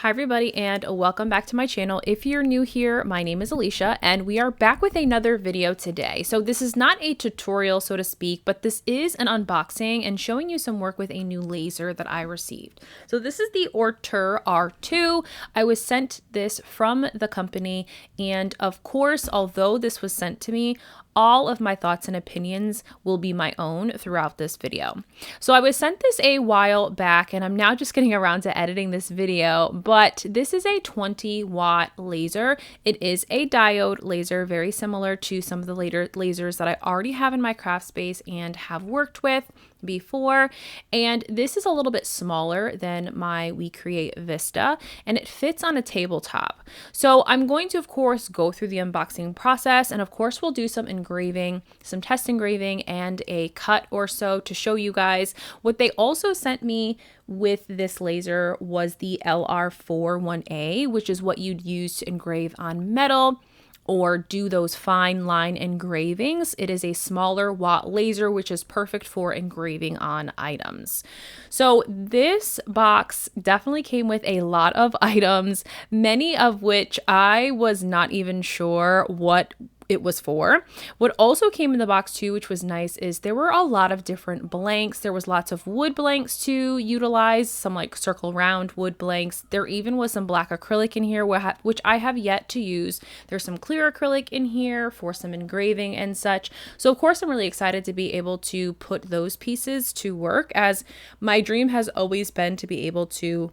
Hi everybody and welcome back to my channel. If you're new here, my name is Alicia and we are back with another video today. So this is not a tutorial, so to speak, but this is an unboxing and showing you some work with a new laser that I received. So this is the Ortur R2. I was sent this from the company, and of course, although this was sent to me, all of my thoughts and opinions will be my own throughout this video. So I was sent this a while back and I'm now just getting around to editing this video, but this is a 20-watt laser. It is a diode laser, very similar to some of the later lasers that I already have in my craft space and have worked with before. And this is a little bit smaller than my We Create Vista, and it fits on a tabletop. So I'm going to, of course, go through the unboxing process, and of course we'll do some engraving, some test engraving, and a cut or so to show you guys. What they also sent me with this laser was the LR41A, which is what you'd use to engrave on metal or do those fine line engravings. It is a smaller watt laser, which is perfect for engraving on items. So this box definitely came with a lot of items, many of which I was not even sure what it was for. What also came in the box too, which was nice, is there were a lot of different blanks. There was lots of wood blanks to utilize, some like circle round wood blanks. There even was some black acrylic in here, which I have yet to use. There's some clear acrylic in here for some engraving and such. So of course I'm really excited to be able to put those pieces to work, as my dream has always been to be able to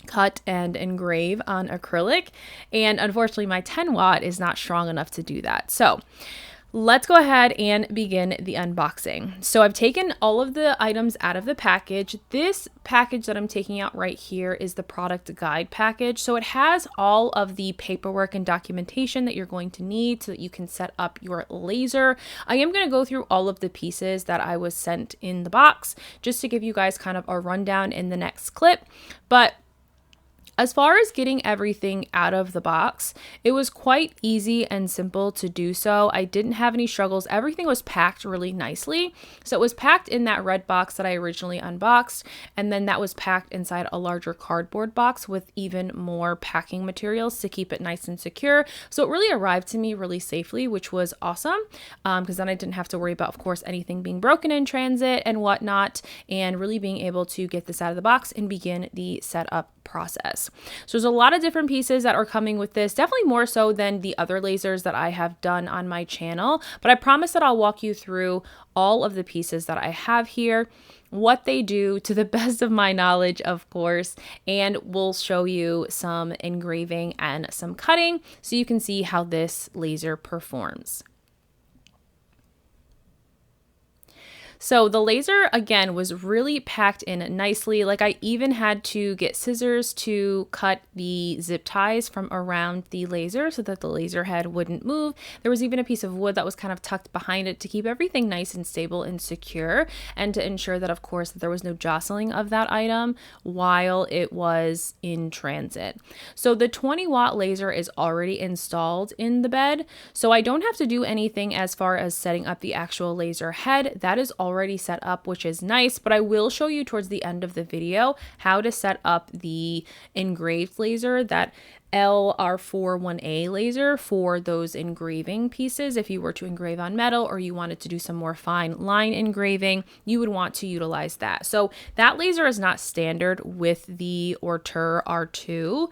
cut and engrave on acrylic, and unfortunately my 10 watt is not strong enough to do that. So let's go ahead and begin the unboxing. So I've taken all of the items out of the package. This package that I'm taking out right here is the product guide package. So it has all of the paperwork and documentation that you're going to need so that you can set up your laser. I am going to go through all of the pieces that I was sent in the box just to give you guys kind of a rundown in the next clip. But as far as getting everything out of the box, it was quite easy and simple to do so. I didn't have any struggles. Everything was packed really nicely. So it was packed in that red box that I originally unboxed, and then that was packed inside a larger cardboard box with even more packing materials to keep it nice and secure. So it really arrived to me really safely, which was awesome, because then I didn't have to worry about, of course, anything being broken in transit and whatnot, and really being able to get this out of the box and begin the setup process. So there's a lot of different pieces that are coming with this, definitely more so than the other lasers that I have done on my channel, but I promise that I'll walk you through all of the pieces that I have here, what they do to the best of my knowledge, of course, and we'll show you some engraving and some cutting so you can see how this laser performs. So the laser, again, was really packed in nicely. Like, I even had to get scissors to cut the zip ties from around the laser so that the laser head wouldn't move. There was even a piece of wood that was kind of tucked behind it to keep everything nice and stable and secure, and to ensure that, of course, that there was no jostling of that item while it was in transit. So the 20-watt laser is already installed in the bed, so I don't have to do anything as far as setting up the actual laser head. That is already set up, which is nice, but I will show you towards the end of the video how to set up the engraved laser, that LR41A laser, for those engraving pieces. If you were to engrave on metal or you wanted to do some more fine line engraving, you would want to utilize that. So that laser is not standard with the Ortur R2.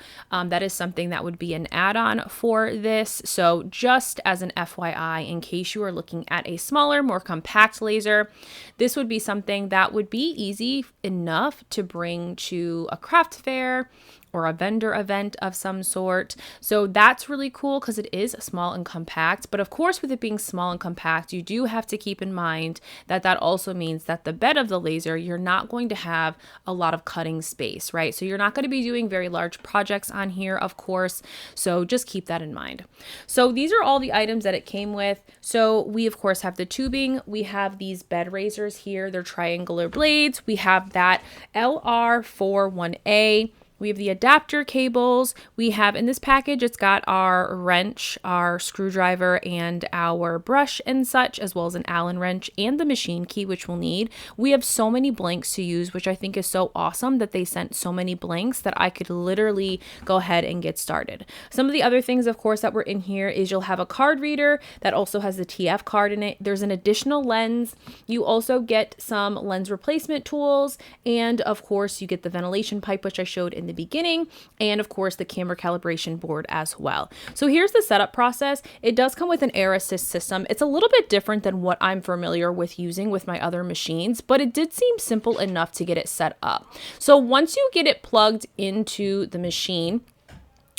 That is something that would be an add-on for this. So just as an FYI, in case you are looking at a smaller, more compact laser, this would be something that would be easy enough to bring to a craft fair or a vendor event of some sort. So that's really cool because it is small and compact. But of course, with it being small and compact, you do have to keep in mind that that also means that the bed of the laser, you're not going to have a lot of cutting space, right? So you're not going to be doing very large projects on here, of course. So just keep that in mind. So these are all the items that it came with. So we, of course, have the tubing. We have these bed raisers here. They're triangular blades. We have that LR41A We have the adapter cables. We have in this package, it's got our wrench, our screwdriver, and our brush and such, as well as an Allen wrench and the machine key, which we'll need. We have so many blanks to use, which I think is so awesome that they sent so many blanks that I could literally go ahead and get started. Some of the other things, of course, that were in here is you'll have a card reader that also has the TF card in it. There's an additional lens. You also get some lens replacement tools. And of course, you get the ventilation pipe, which I showed in the beginning, and of course the camera calibration board as well. So here's the setup process. It does come with an air assist system. It's a little bit different than what I'm familiar with using with my other machines, but it did seem simple enough to get it set up. So once you get it plugged into the machine,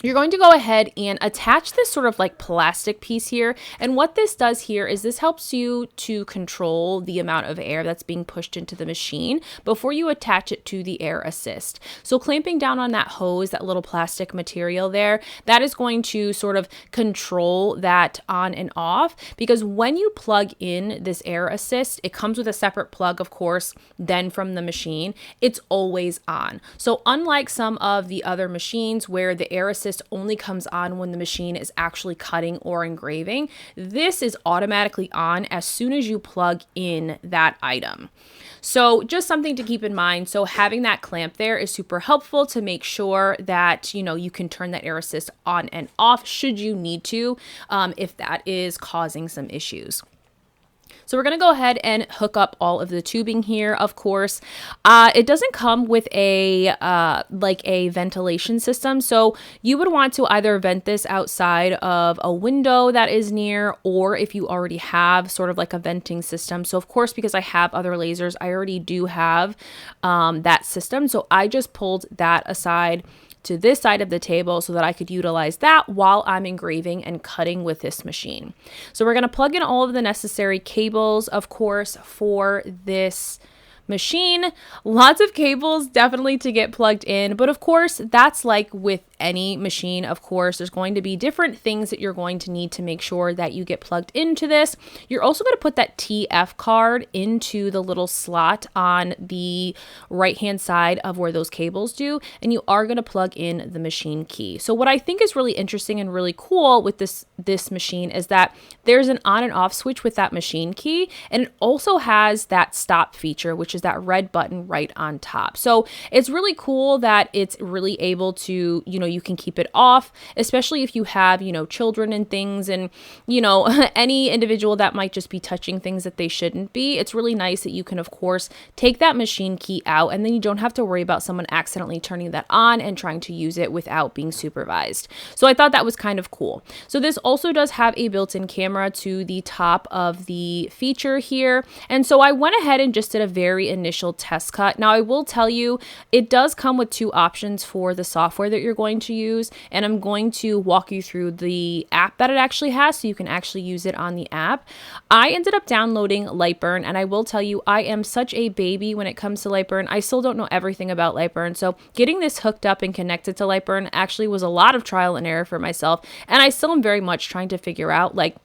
you're going to go ahead and attach this sort of like plastic piece here. And what this does here is this helps you to control the amount of air that's being pushed into the machine before you attach it to the air assist. So clamping down on that hose, that little plastic material there, that is going to sort of control that on and off, because when you plug in this air assist, it comes with a separate plug, of course, then from the machine, it's always on. So unlike some of the other machines where the air assist only comes on when the machine is actually cutting or engraving, this is automatically on as soon as you plug in that item. So just something to keep in mind. So having that clamp there is super helpful to make sure that, you know, you can turn that air assist on and off should you need to, if that is causing some issues. So we're going to go ahead and hook up all of the tubing here, of course. It doesn't come with a like a ventilation system. So you would want to either vent this outside of a window that is near, or if you already have sort of like a venting system. So of course, because I have other lasers, I already do have that system. So I just pulled that aside to this side of the table so that I could utilize that while I'm engraving and cutting with this machine. So we're going to plug in all of the necessary cables, of course, for this machine. Lots of cables definitely to get plugged in, but of course that's like with any machine. Of course, there's going to be different things that you're going to need to make sure that you get plugged into this. You're also going to put that TF card into the little slot on the right hand side of where those cables do, and you are going to plug in the machine key. So what I think is really interesting and really cool with this machine is that there's an on and off switch with that machine key, and it also has that stop feature, which is that red button right on top. So it's really cool that it's really able to, you know, you can keep it off, especially if you have, you know, children and things, and, you know, any individual that might just be touching things that they shouldn't be. It's really nice that you can, of course, take that machine key out, and then you don't have to worry about someone accidentally turning that on and trying to use it without being supervised. So I thought that was kind of cool. So this also does have a built-in camera to the top of the feature here. And so I went ahead and just did a very initial test cut. Now I will tell you, it does come with two options for the software that you're going to use, and I'm going to walk you through the app that it actually has so you can actually use it on the app. I ended up downloading Lightburn, and I will tell you, I am such a baby when it comes to Lightburn. I still don't know everything about Lightburn, so getting this hooked up and connected to Lightburn actually was a lot of trial and error for myself, and I still am very much trying to figure out like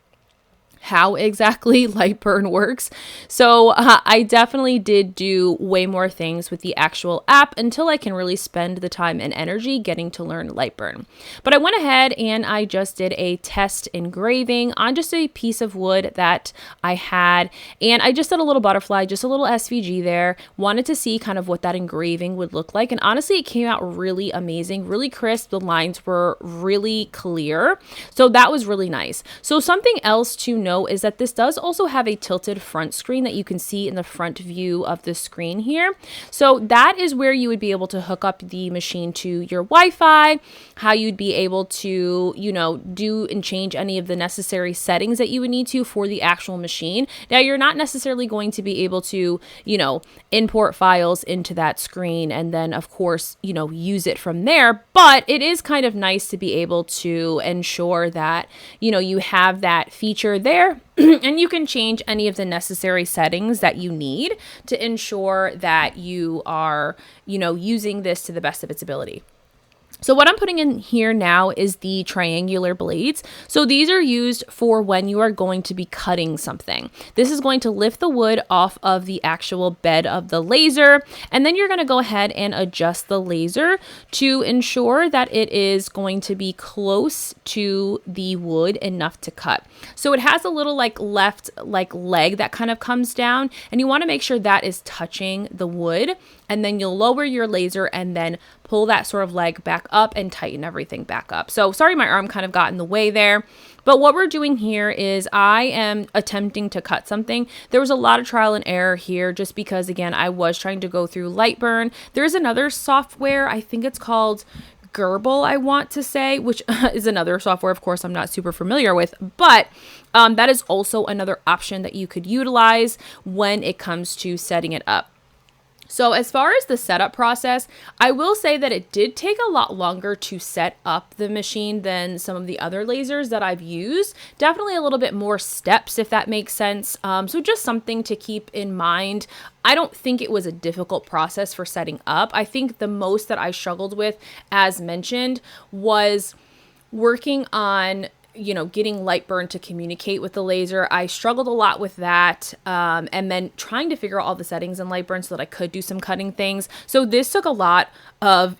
how exactly Lightburn works. So I definitely did do way more things with the actual app until I can really spend the time and energy getting to learn Lightburn. But I went ahead and I just did a test engraving on just a piece of wood that I had, and I just did a little butterfly, just a little SVG there. Wanted to see kind of what that engraving would look like, and honestly it came out really amazing, really crisp. The lines were really clear, so that was really nice. So something else to note is that this does also have a tilted front screen that you can see in the front view of the screen here. So that is where you would be able to hook up the machine to your Wi-Fi, how you'd be able to, you know, do and change any of the necessary settings that you would need to for the actual machine. Now, you're not necessarily going to be able to, you know, import files into that screen and then, of course, you know, use it from there, but it is kind of nice to be able to ensure that, you know, you have that feature there. And you can change any of the necessary settings that you need to ensure that you are, you know, using this to the best of its ability. So what I'm putting in here now is the triangular blades. So these are used for when you are going to be cutting something. This is going to lift the wood off of the actual bed of the laser, and then you're going to go ahead and adjust the laser to ensure that it is going to be close to the wood enough to cut. So it has a little like left like leg that kind of comes down, and you want to make sure that is touching the wood, and then you'll lower your laser and then pull that sort of leg back up and tighten everything back up. So sorry, my arm kind of got in the way there. But what we're doing here is I am attempting to cut something. There was a lot of trial and error here just because, again, I was trying to go through Lightburn. There's another software, I think it's called Gerbil, I want to say, which is another software, of course, I'm not super familiar with, but that is also another option that you could utilize when it comes to setting it up. So as far as the setup process, I will say that it did take a lot longer to set up the machine than some of the other lasers that I've used. Definitely a little bit more steps, if that makes sense. So just something to keep in mind. I don't think it was a difficult process for setting up. I think the most that I struggled with, as mentioned, was working on getting Lightburn to communicate with the laser. I struggled a lot with that. And then trying to figure out all the settings in Lightburn so that I could do some cutting things. So this took a lot of,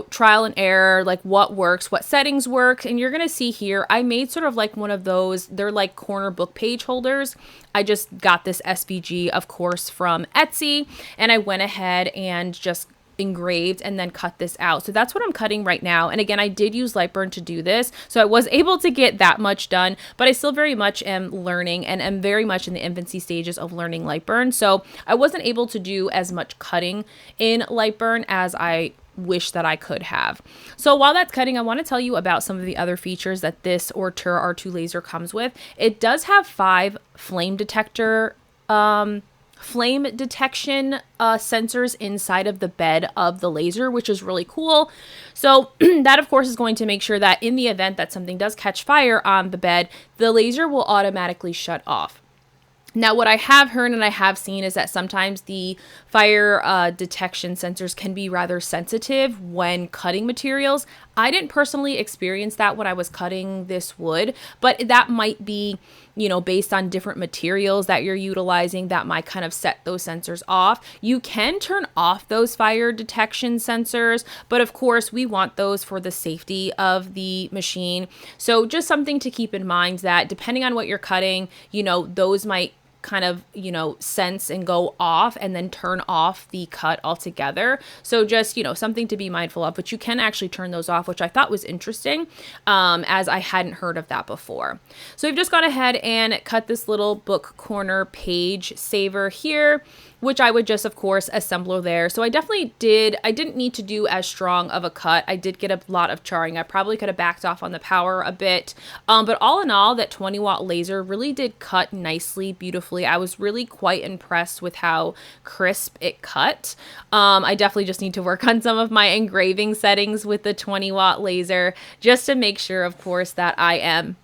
trial and error, like what works, what settings work. And you're going to see here, I made sort of like one of those, they're like corner book page holders. I just got this SVG, of course, from Etsy. And I went ahead and just engraved and then cut this out. So that's what I'm cutting right now. And again, I did use Lightburn to do this, so I was able to get that much done, but I still very much am learning and am very much in the infancy stages of learning Lightburn. So I wasn't able to do as much cutting in Lightburn as I wish that I could have. So while that's cutting, I want to tell you about some of the other features that this Ortur R2 laser comes with. It does have 5 flame detection sensors inside of the bed of the laser, which is really cool. So that, of course, is going to make sure that in the event that something does catch fire on the bed, the laser will automatically shut off. Now, what I have heard and I have seen is that sometimes the fire detection sensors can be rather sensitive when cutting materials. I didn't personally experience that when I was cutting this wood, but that might be, based on different materials that you're utilizing, that might kind of set those sensors off. You can turn off those fire detection sensors, but of course we want those for the safety of the machine. So just something to keep in mind that depending on what you're cutting, those might kind of, sense and go off and then turn off the cut altogether. So just, something to be mindful of, but you can actually turn those off, which I thought was interesting, as I hadn't heard of that before. So we've just gone ahead and cut this little book corner page saver here, which I would just, of course, assemble there. So I didn't need to do as strong of a cut. I did get a lot of charring. I probably could have backed off on the power a bit. But all in all, that 20-watt laser really did cut nicely, beautifully. I was really quite impressed with how crisp it cut. I definitely just need to work on some of my engraving settings with the 20-watt laser just to make sure, of course, that I am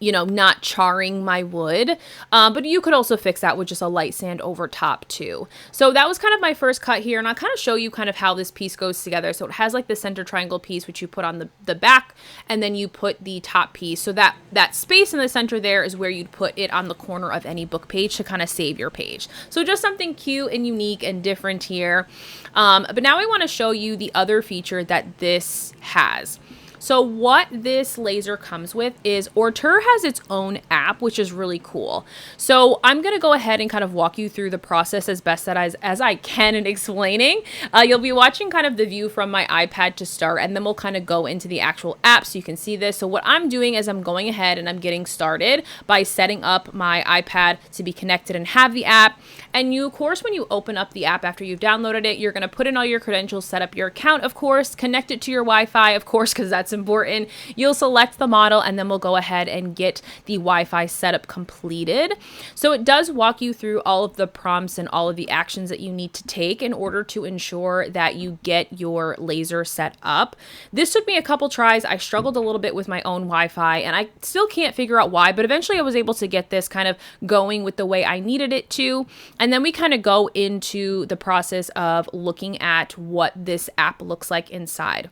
not charring my wood. But you could also fix that with just a light sand over top too. So that was kind of my first cut here. And I'll kind of show you kind of how this piece goes together. So it has like the center triangle piece, which you put on the back, and then you put the top piece. So that space in the center there is where you'd put it on the corner of any book page to kind of save your page. So just something cute and unique and different here. But now I want to show you the other feature that this has. So what this laser comes with is Ortur has its own app, which is really cool. So I'm going to go ahead and kind of walk you through the process as best that as I can in explaining. You'll be watching kind of the view from my iPad to start, and then we'll kind of go into the actual app so you can see this. So what I'm doing is I'm going ahead and I'm getting started by setting up my iPad to be connected and have the app. And you, of course, when you open up the app after you've downloaded it, you're going to put in all your credentials, set up your account, of course, connect it to your Wi-Fi, of course, because that's important. You'll select the model, and then we'll go ahead and get the Wi-Fi setup completed. So it does walk you through all of the prompts and all of the actions that you need to take in order to ensure that you get your laser set up. This took me a couple tries. I struggled a little bit with my own Wi-Fi, and I still can't figure out why, but eventually I was able to get this kind of going with the way I needed it to. And then we kind of go into the process of looking at what this app looks like inside.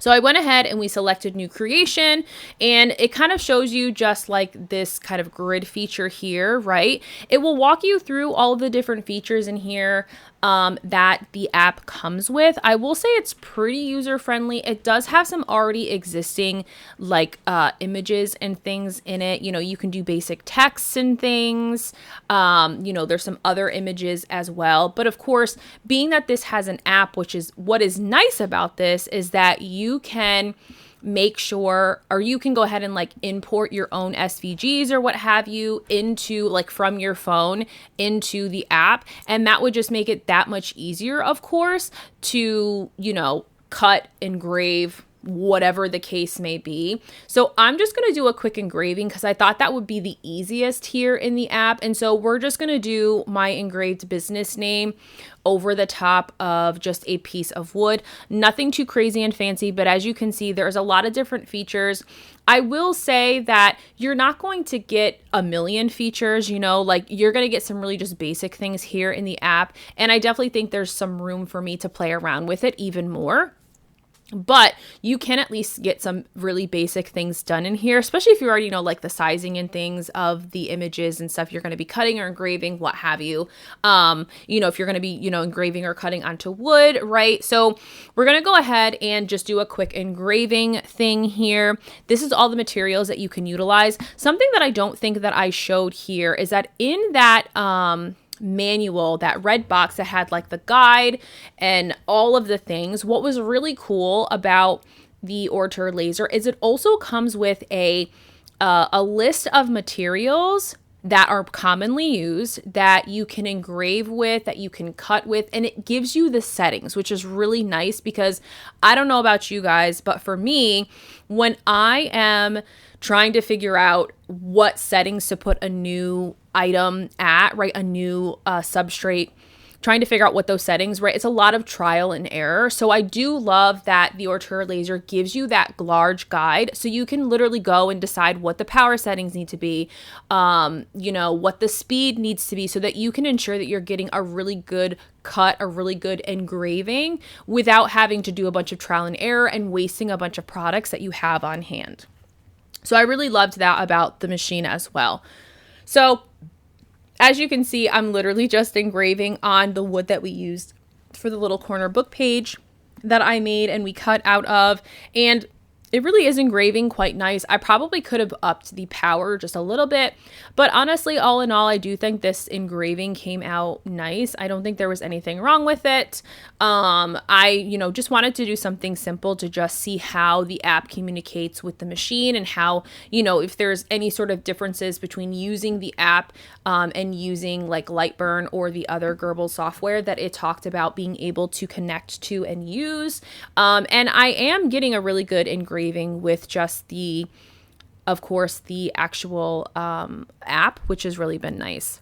So I went ahead and we selected new creation, and it kind of shows you just like this kind of grid feature here, right? It will walk you through all of the different features in here that the app comes with. I will say it's pretty user friendly. It does have some already existing like images and things in it. You know, you can do basic texts and things. You know, there's some other images as well. But of course, being that this has an app, which is what is nice about this, is that you can make sure, or you can go ahead and like import your own SVGs or what have you into like from your phone into the app. And that would just make it that much easier, of course, to, you know, cut, engrave, whatever the case may be. So I'm just going to do a quick engraving because I thought that would be the easiest here in the app. And so we're just going to do my engraved business name over the top of just a piece of wood. Nothing too crazy and fancy, but as you can see, there's a lot of different features. I will say that you're not going to get a million features, you know, like you're going to get some really just basic things here in the app. And I definitely think there's some room for me to play around with it even more. But you can at least get some really basic things done in here, especially if you already know like the sizing and things of the images and stuff you're going to be cutting or engraving, what have you. You know, if you're going to be, you know, engraving or cutting onto wood, right? So we're going to go ahead and just do a quick engraving thing here. This is all the materials that you can utilize. Something that I don't think that I showed here is that in that, manual, that red box that had like the guide and all of the things, what was really cool about the Ortur laser is it also comes with a list of materials that are commonly used that you can engrave with, that you can cut with, and it gives you the settings, which is really nice because I don't know about you guys, but for me, when I am trying to figure out what settings to put a new item at, right, a new substrate, trying to figure out what those settings, right, it's a lot of trial and error. So I do love that the Ortur laser gives you that large guide, so you can literally go and decide what the power settings need to be, you know, what the speed needs to be, so that you can ensure that you're getting a really good cut, a really good engraving without having to do a bunch of trial and error and wasting a bunch of products that you have on hand. So I really loved that about the machine as well. So as you can see, I'm literally just engraving on the wood that we used for the little corner book page that I made and we cut out of. And it really is engraving quite nice. I probably could have upped the power just a little bit, but honestly, all in all, I do think this engraving came out nice. I don't think there was anything wrong with it. I, you know, just wanted to do something simple to just see how the app communicates with the machine and how, you know, if there's any sort of differences between using the app and using like Lightburn or the other Gerbil software that it talked about being able to connect to and use. And I am getting a really good engraving with just the, of course, the actual app, which has really been nice.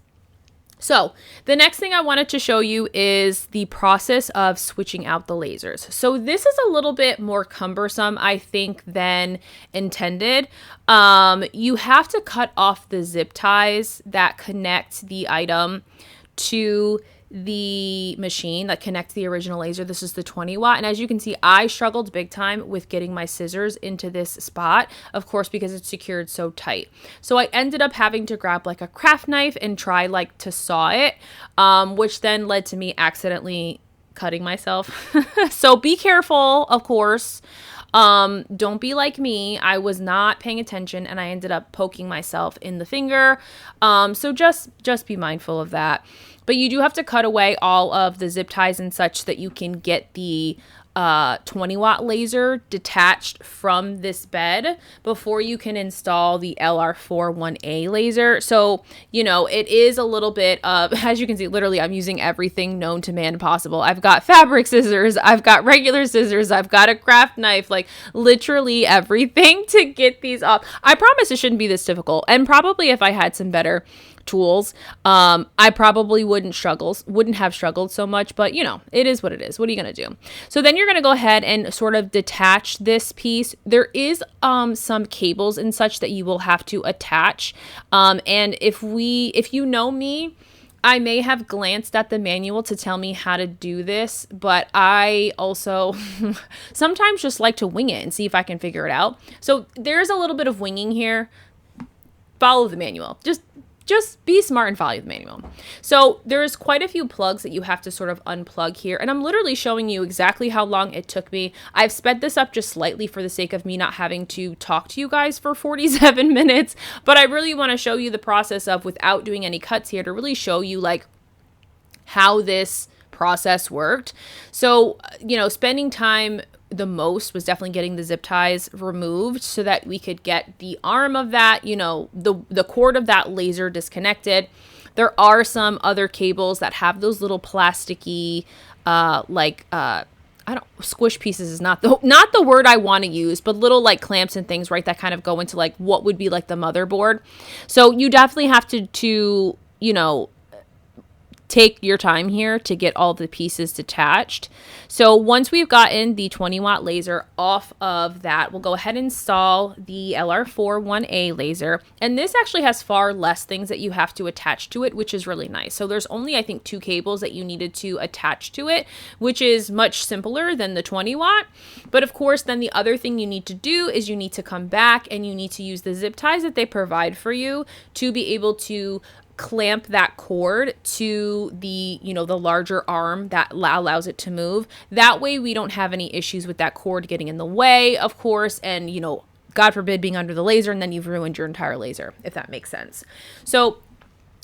So the next thing I wanted to show you is the process of switching out the lasers. So this is a little bit more cumbersome, I think, than intended. You have to cut off the zip ties that connect the item to the machine, that connect the original laser. This is the 20 watt. And as you can see, I struggled big time with getting my scissors into this spot, of course, because it's secured so tight. So I ended up having to grab like a craft knife and try like to saw it, which then led to me accidentally cutting myself. So be careful, of course. Don't be like me. I was not paying attention and I ended up poking myself in the finger. So just be mindful of that. But you do have to cut away all of the zip ties and such that you can get the 20 watt laser detached from this bed before you can install the LR41A laser. So, you know, it is a little bit of, as you can see, literally I'm using everything known to man possible. I've got fabric scissors, I've got regular scissors, I've got a craft knife, like literally everything to get these off. I promise it shouldn't be this difficult. And probably if I had some better tools, I probably wouldn't have struggled so much, but you know, it is what it is. What are you going to do? So then you're going to go ahead and sort of detach this piece. There is some cables and such that you will have to attach. And if you know me, I may have glanced at the manual to tell me how to do this, but I also sometimes just like to wing it and see if I can figure it out. So there's a little bit of winging here. Follow the manual. Just be smart and follow the manual. So there's quite a few plugs that you have to sort of unplug here. And I'm literally showing you exactly how long it took me. I've sped this up just slightly for the sake of me not having to talk to you guys for 47 minutes. But I really want to show you the process of, without doing any cuts here, to really show you like how this process worked. So, you know, spending time the most was definitely getting the zip ties removed so that we could get the arm of that, you know, the cord of that laser disconnected. There are some other cables that have those little plasticky, squish pieces is not the word I want to use, but little like clamps and things, right, that kind of go into like what would be like the motherboard. So you definitely have to, you know, take your time here to get all the pieces detached. So once we've gotten the 20-watt laser off of that, we'll go ahead and install the LR4 1A laser. And this actually has far less things that you have to attach to it, which is really nice. So there's only, I think, 2 cables that you needed to attach to it, which is much simpler than the 20-watt. But of course, then the other thing you need to do is you need to come back and you need to use the zip ties that they provide for you to be able to clamp that cord to the, you know, the larger arm that allows it to move. That way we don't have any issues with that cord getting in the way, of course, and, you know, God forbid being under the laser and then you've ruined your entire laser, if that makes sense. So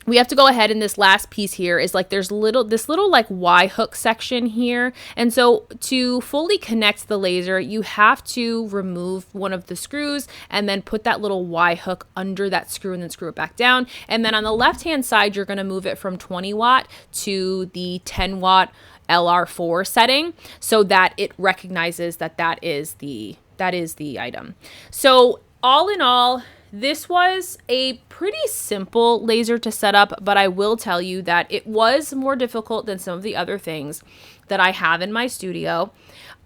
we have to go ahead, and this last piece here is like there's this little like Y hook section here. And so to fully connect the laser, you have to remove one of the screws and then put that little Y hook under that screw and then screw it back down. And then on the left hand side, you're going to move it from 20 watt to the 10 watt LR4 setting so that it recognizes that that is the item. So all in all, this was a pretty simple laser to set up, but I will tell you that it was more difficult than some of the other things that I have in my studio.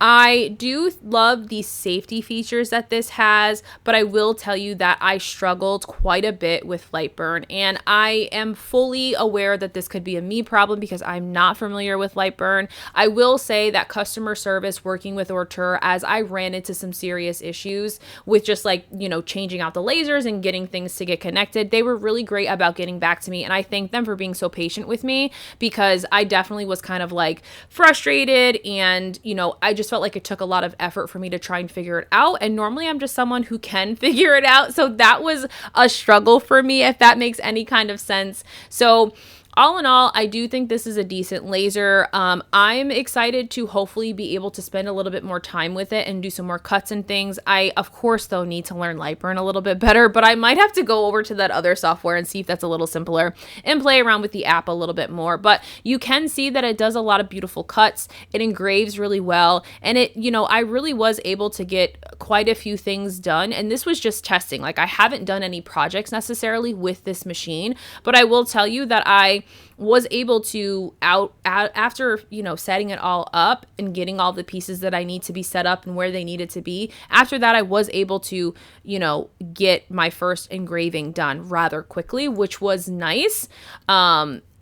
I do love the safety features that this has, but I will tell you that I struggled quite a bit with light burn, and I am fully aware that this could be a me problem because I'm not familiar with light burn. I will say that customer service working with Ortur, as I ran into some serious issues with just like, you know, changing out the lasers and getting things to get connected, they were really great about getting back to me, and I thank them for being so patient with me because I definitely was kind of like frustrated, and, you know, I just felt like it took a lot of effort for me to try and figure it out. And normally I'm just someone who can figure it out. So that was a struggle for me, if that makes any kind of sense. So all in all, I do think this is a decent laser. I'm excited to hopefully be able to spend a little bit more time with it and do some more cuts and things. I, of course, though, need to learn Lightburn a little bit better, but I might have to go over to that other software and see if that's a little simpler and play around with the app a little bit more. But you can see that it does a lot of beautiful cuts. It engraves really well. And it, you know, I really was able to get quite a few things done. And this was just testing. Like, I haven't done any projects necessarily with this machine, but I will tell you that I was able to after, you know, setting it all up and getting all the pieces that I need to be set up and where they needed to be. After that, I was able to, you know, get my first engraving done rather quickly, which was nice.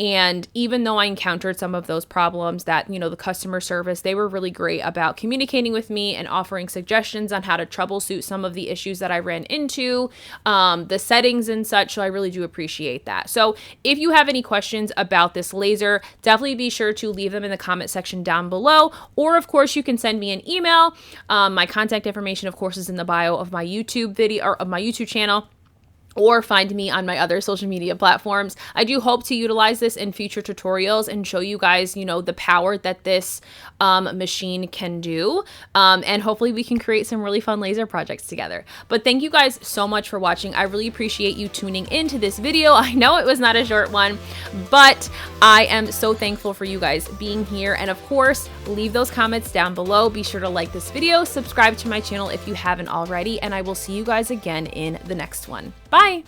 And even though I encountered some of those problems that, you know, the customer service, they were really great about communicating with me and offering suggestions on how to troubleshoot some of the issues that I ran into, the settings and such. So I really do appreciate that. So if you have any questions about this laser, definitely be sure to leave them in the comment section down below. Or of course, you can send me an email. My contact information, of course, is in the bio of my YouTube video or of my YouTube channel, or find me on my other social media platforms. I do hope to utilize this in future tutorials and show you guys, you know, the power that this machine can do. And hopefully we can create some really fun laser projects together. But thank you guys so much for watching. I really appreciate you tuning into this video. I know it was not a short one, but I am so thankful for you guys being here. And of course, leave those comments down below. Be sure to like this video, subscribe to my channel if you haven't already, and I will see you guys again in the next one. Bye!